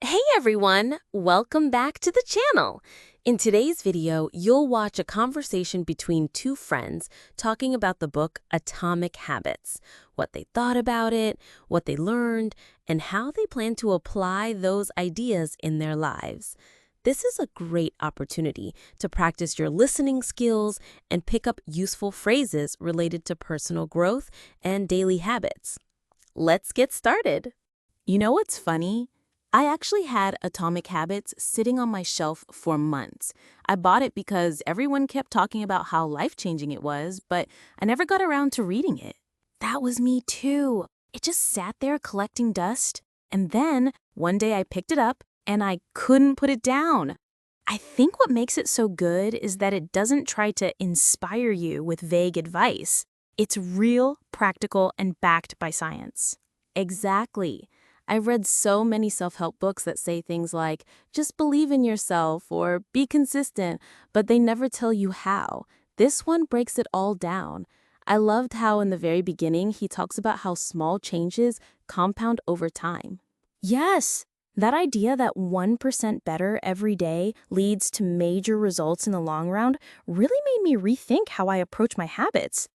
Hey everyone, welcome back to the channel. In today's video, you'll watch a conversation between two friends talking about the book Atomic Habits, what they thought about it, what they learned, and how they plan to apply those ideas in their lives. This is a great opportunity to practice your listening skills and pick up useful phrases related to personal growth and daily habits. Let's get started. You know what's funny? I actually had Atomic Habits sitting on my shelf for months. I bought it because everyone kept talking about how life-changing it was, but I never got around to reading it. That was me too. It just sat there collecting dust, and then one day I picked it up and I couldn't put it down. I think what makes it so good is that it doesn't try to inspire you with vague advice. It's real, practical, and backed by science. Exactly. I've read so many self-help books that say things like, just believe in yourself or be consistent, but they never tell you how. This one breaks it all down. I loved how in the very beginning he talks about how small changes compound over time. Yes, that idea that 1% better every day leads to major results in the long run really made me rethink how I approach my habits.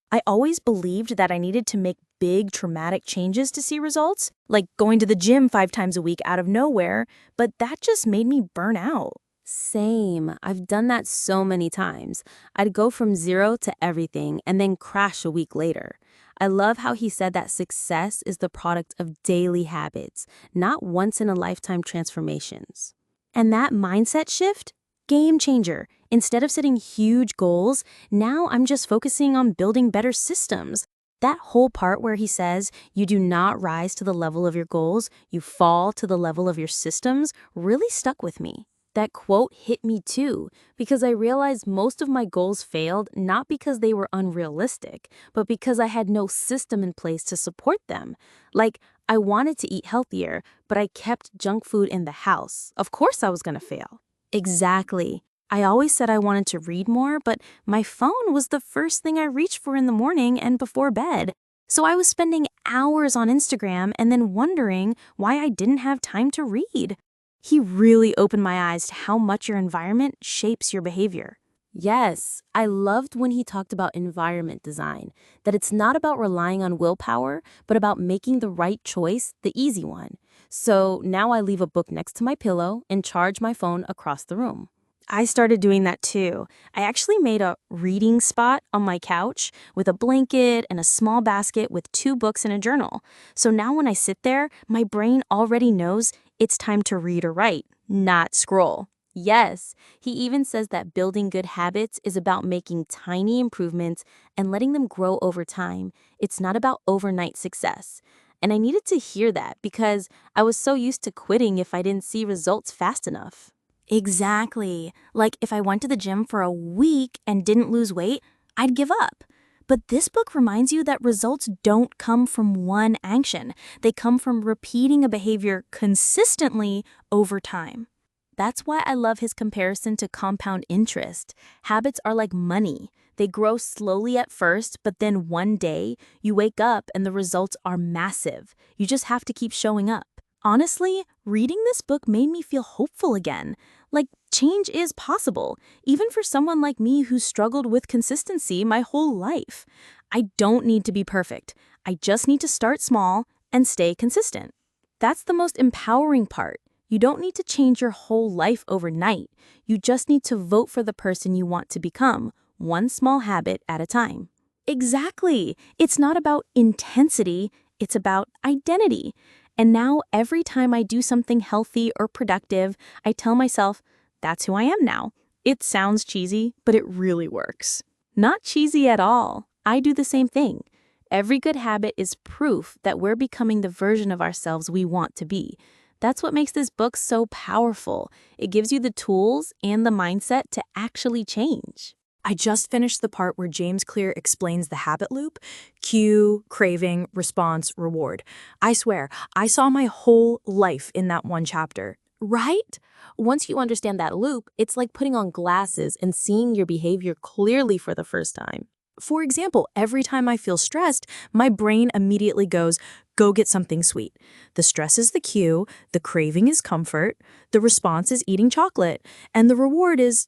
I always believed that I needed to make big, traumatic changes to see results, like going to the gym 5 times a week out of nowhere, but that just made me burn out. Same. I've done that so many times. I'd go from zero to everything and then crash a week later. I love how he said that success is the product of daily habits, not once-in-a-lifetime transformations. And that mindset shift? Game changer. Instead of setting huge goals, now I'm just focusing on building better systems. That whole part where he says, you do not rise to the level of your goals, you fall to the level of your systems, really stuck with me. That quote hit me too, because I realized most of my goals failed not because they were unrealistic, but because I had no system in place to support them. Like, I wanted to eat healthier, but I kept junk food in the house. Of course I was going to fail. Exactly. I always said I wanted to read more, but my phone was the first thing I reached for in the morning and before bed. So I was spending hours on Instagram and then wondering why I didn't have time to read. He really opened my eyes to how much your environment shapes your behavior. Yes, I loved when he talked about environment design, that it's not about relying on willpower, but about making the right choice the easy one. So now I leave a book next to my pillow and charge my phone across the room. I started doing that too. I actually made a reading spot on my couch with a blanket and a small basket with 2 books and a journal. So now when I sit there, my brain already knows it's time to read or write, not scroll. Yes, he even says that building good habits is about making tiny improvements and letting them grow over time. It's not about overnight success. And I needed to hear that because I was so used to quitting if I didn't see results fast enough. Exactly. Like if I went to the gym for a week and didn't lose weight, I'd give up. But this book reminds you that results don't come from one action. They come from repeating a behavior consistently over time. That's why I love his comparison to compound interest. Habits are like money. They grow slowly at first, but then one day you wake up and the results are massive. You just have to keep showing up. Honestly, reading this book made me feel hopeful again. Like, change is possible, even for someone like me who's struggled with consistency my whole life. I don't need to be perfect. I just need to start small and stay consistent. That's the most empowering part. You don't need to change your whole life overnight. You just need to vote for the person you want to become, one small habit at a time. Exactly. It's not about intensity, it's about identity. And now every time I do something healthy or productive, I tell myself, that's who I am now. It sounds cheesy, but it really works. Not cheesy at all. I do the same thing. Every good habit is proof that we're becoming the version of ourselves we want to be. That's what makes this book so powerful. It gives you the tools and the mindset to actually change. I just finished the part where James Clear explains the habit loop: cue, craving, response, reward. I swear, I saw my whole life in that one chapter. Right? Once you understand that loop, it's like putting on glasses and seeing your behavior clearly for the first time. For example, every time I feel stressed, my brain immediately goes, go get something sweet. The stress is the cue, the craving is comfort, the response is eating chocolate, and the reward is,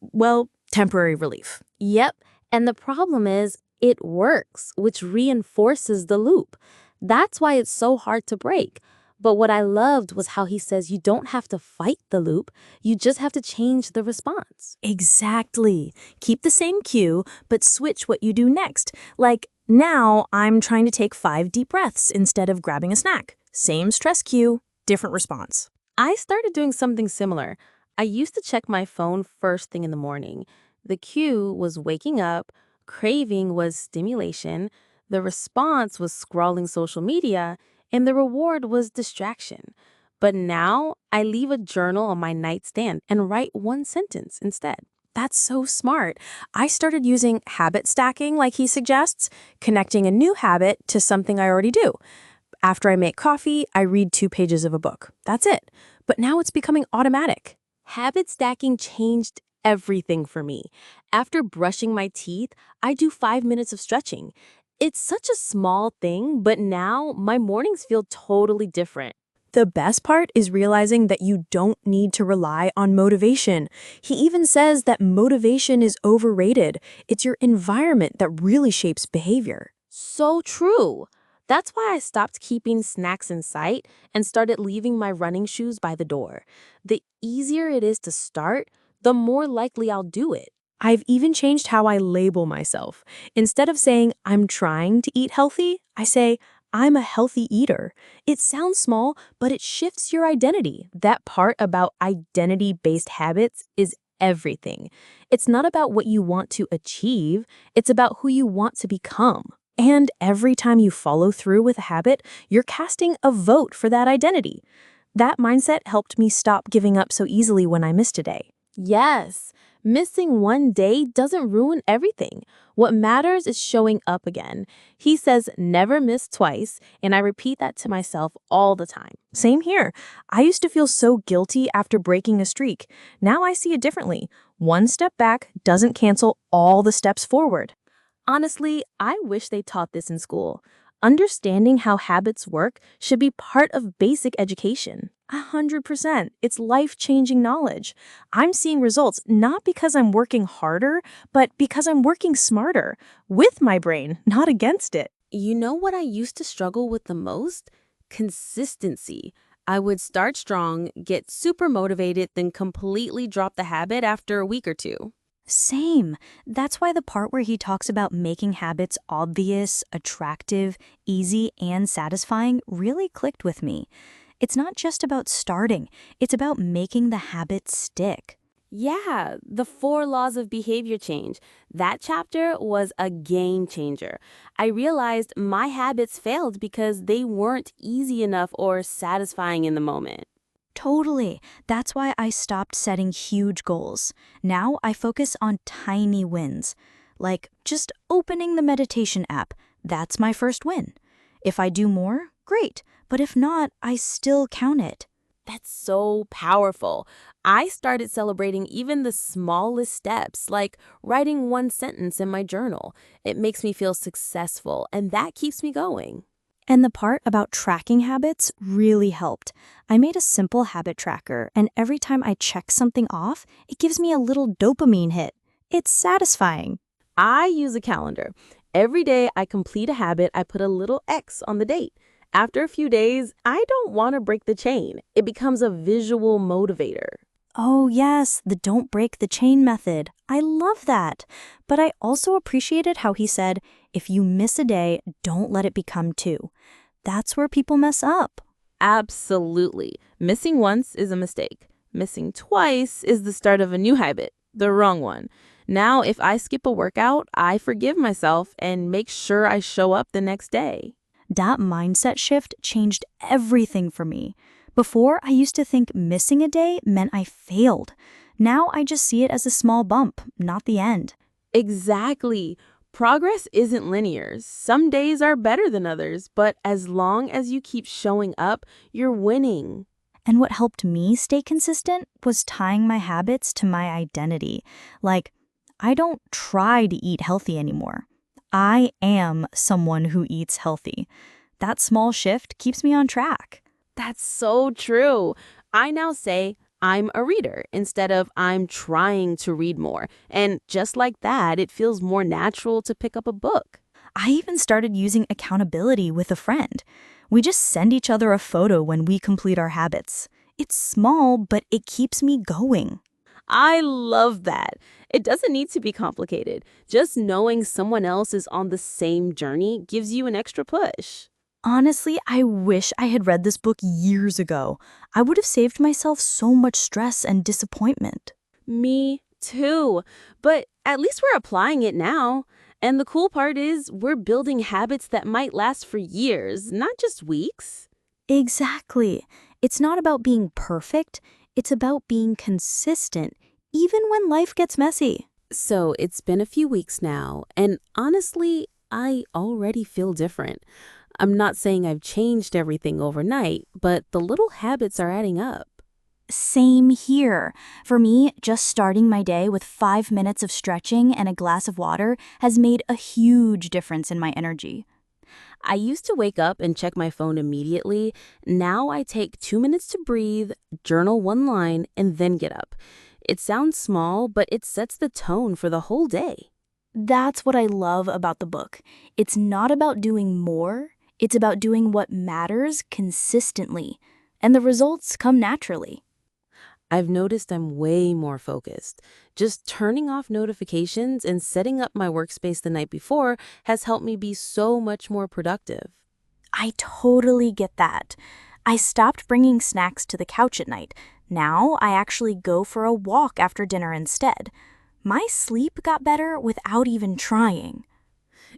well, temporary relief. Yep, and the problem is it works, which reinforces the loop. That's why it's so hard to break. But what I loved was how he says you don't have to fight the loop, you just have to change the response. Exactly. Keep the same cue, but switch what you do next. Like, now I'm trying to take 5 deep breaths instead of grabbing a snack. Same stress cue, different response. I started doing something similar. I used to check my phone first thing in the morning. The cue was waking up, craving was stimulation, the response was scrolling social media, and the reward was distraction. But now I leave a journal on my nightstand and write one sentence instead. That's so smart. I started using habit stacking like he suggests, connecting a new habit to something I already do. After I make coffee, I read 2 pages of a book. That's it. But now it's becoming automatic. Habit stacking changed everything for me. After brushing my teeth, I do 5 minutes of stretching. It's such a small thing, but now my mornings feel totally different. The best part is realizing that you don't need to rely on motivation. He even says that motivation is overrated. It's your environment that really shapes behavior. So true. That's why I stopped keeping snacks in sight and started leaving my running shoes by the door. The easier it is to start, the more likely I'll do it. I've even changed how I label myself. Instead of saying, I'm trying to eat healthy, I say, I'm a healthy eater. It sounds small, but it shifts your identity. That part about identity-based habits is everything. It's not about what you want to achieve, it's about who you want to become. And every time you follow through with a habit, you're casting a vote for that identity. That mindset helped me stop giving up so easily when I missed a day. Yes, missing one day doesn't ruin everything. What matters is showing up again. He says never miss twice, and I repeat that to myself all the time. Same here. I used to feel so guilty after breaking a streak. Now I see it differently. One step back doesn't cancel all the steps forward. Honestly, I wish they taught this in school. Understanding how habits work should be part of basic education. 100%. It's life-changing knowledge. I'm seeing results not because I'm working harder, but because I'm working smarter. With my brain, not against it. You know what I used to struggle with the most? Consistency. I would start strong, get super motivated, then completely drop the habit after a week or two. Same. That's why the part where he talks about making habits obvious, attractive, easy, and satisfying really clicked with me. It's not just about starting, it's about making the habit stick. Yeah, the 4 laws of behavior change. That chapter was a game changer. I realized my habits failed because they weren't easy enough or satisfying in the moment. Totally. That's why I stopped setting huge goals. Now I focus on tiny wins. Like just opening the meditation app. That's my first win. If I do more, great. But if not, I still count it. That's so powerful. I started celebrating even the smallest steps, like writing one sentence in my journal. It makes me feel successful, and that keeps me going. And the part about tracking habits really helped. I made a simple habit tracker, and every time I check something off, it gives me a little dopamine hit. It's satisfying. I use a calendar. Every day I complete a habit, I put a little X on the date. After a few days, I don't want to break the chain. It becomes a visual motivator. Oh yes, the don't break the chain method. I love that. But I also appreciated how he said, if you miss a day, don't let it become 2. That's where people mess up. Absolutely. Missing once is a mistake. Missing twice is the start of a new habit, the wrong one. Now, if I skip a workout, I forgive myself and make sure I show up the next day. That mindset shift changed everything for me. Before, I used to think missing a day meant I failed. Now I just see it as a small bump, not the end. Exactly. Progress isn't linear. Some days are better than others, but as long as you keep showing up, you're winning. And what helped me stay consistent was tying my habits to my identity. Like, I don't try to eat healthy anymore. I am someone who eats healthy. That small shift keeps me on track. That's so true. I now say I'm a reader instead of I'm trying to read more. And just like that, it feels more natural to pick up a book. I even started using accountability with a friend. We just send each other a photo when we complete our habits. It's small, but it keeps me going. I love that. It doesn't need to be complicated. Just knowing someone else is on the same journey gives you an extra push. Honestly, I wish I had read this book years ago. I would have saved myself so much stress and disappointment. Me too. But at least we're applying it now. And the cool part is we're building habits that might last for years, not just weeks. Exactly. It's not about being perfect. It's about being consistent, even when life gets messy. So it's been a few weeks now, and honestly, I already feel different. I'm not saying I've changed everything overnight, but the little habits are adding up. Same here. For me, just starting my day with 5 minutes of stretching and a glass of water has made a huge difference in my energy. I used to wake up and check my phone immediately. Now I take 2 minutes to breathe, journal one line, and then get up. It sounds small, but it sets the tone for the whole day. That's what I love about the book. It's not about doing more, it's about doing what matters consistently, and the results come naturally. I've noticed I'm way more focused. Just turning off notifications and setting up my workspace the night before has helped me be so much more productive. I totally get that. I stopped bringing snacks to the couch at night. Now I actually go for a walk after dinner instead. My sleep got better without even trying.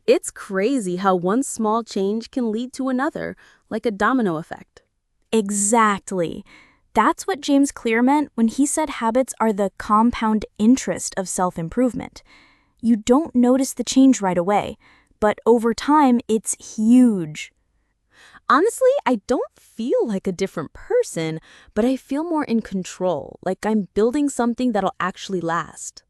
It's crazy how one small change can lead to another, like a domino effect. Exactly. That's what James Clear meant when he said habits are the compound interest of self-improvement. You don't notice the change right away, but over time, it's huge. Honestly, I don't feel like a different person, but I feel more in control, like I'm building something that'll actually last.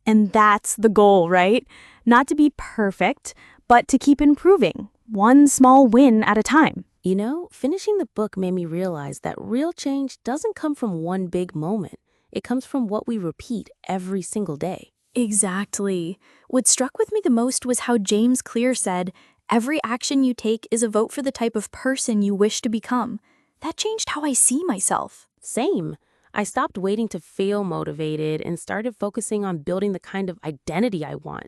And that's the goal, right? Not to be perfect, but to keep improving, one small win at a time. You know, finishing the book made me realize that real change doesn't come from one big moment. It comes from what we repeat every single day. Exactly. What struck with me the most was how James Clear said, every action you take is a vote for the type of person you wish to become. That changed how I see myself. Same. I stopped waiting to feel motivated and started focusing on building the kind of identity I want.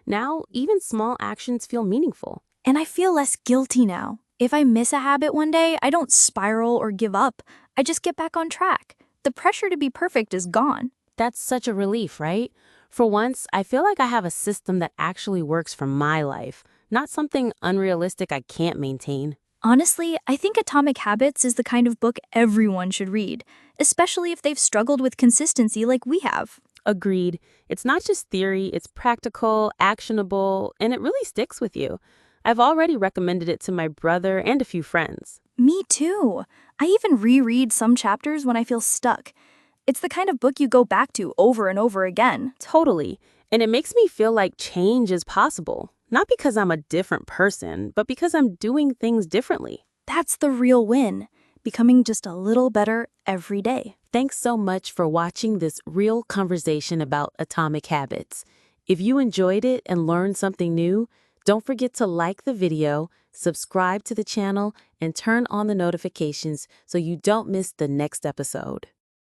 Now, even small actions feel meaningful. And I feel less guilty now. If I miss a habit one day, I don't spiral or give up. I just get back on track. The pressure to be perfect is gone. That's such a relief, right? For once, I feel like I have a system that actually works for my life, not something unrealistic I can't maintain. Honestly, I think Atomic Habits is the kind of book everyone should read, especially if they've struggled with consistency like we have. Agreed. It's not just theory, it's practical, actionable, and it really sticks with you. I've already recommended it to my brother and a few friends. Me too. I even reread some chapters when I feel stuck. It's the kind of book you go back to over and over again. Totally. And it makes me feel like change is possible. Not because I'm a different person, but because I'm doing things differently. That's the real win, becoming just a little better every day. Thanks so much for watching this real conversation about atomic habits. If you enjoyed it and learned something new, don't forget to like the video, subscribe to the channel, and turn on the notifications so you don't miss the next episode.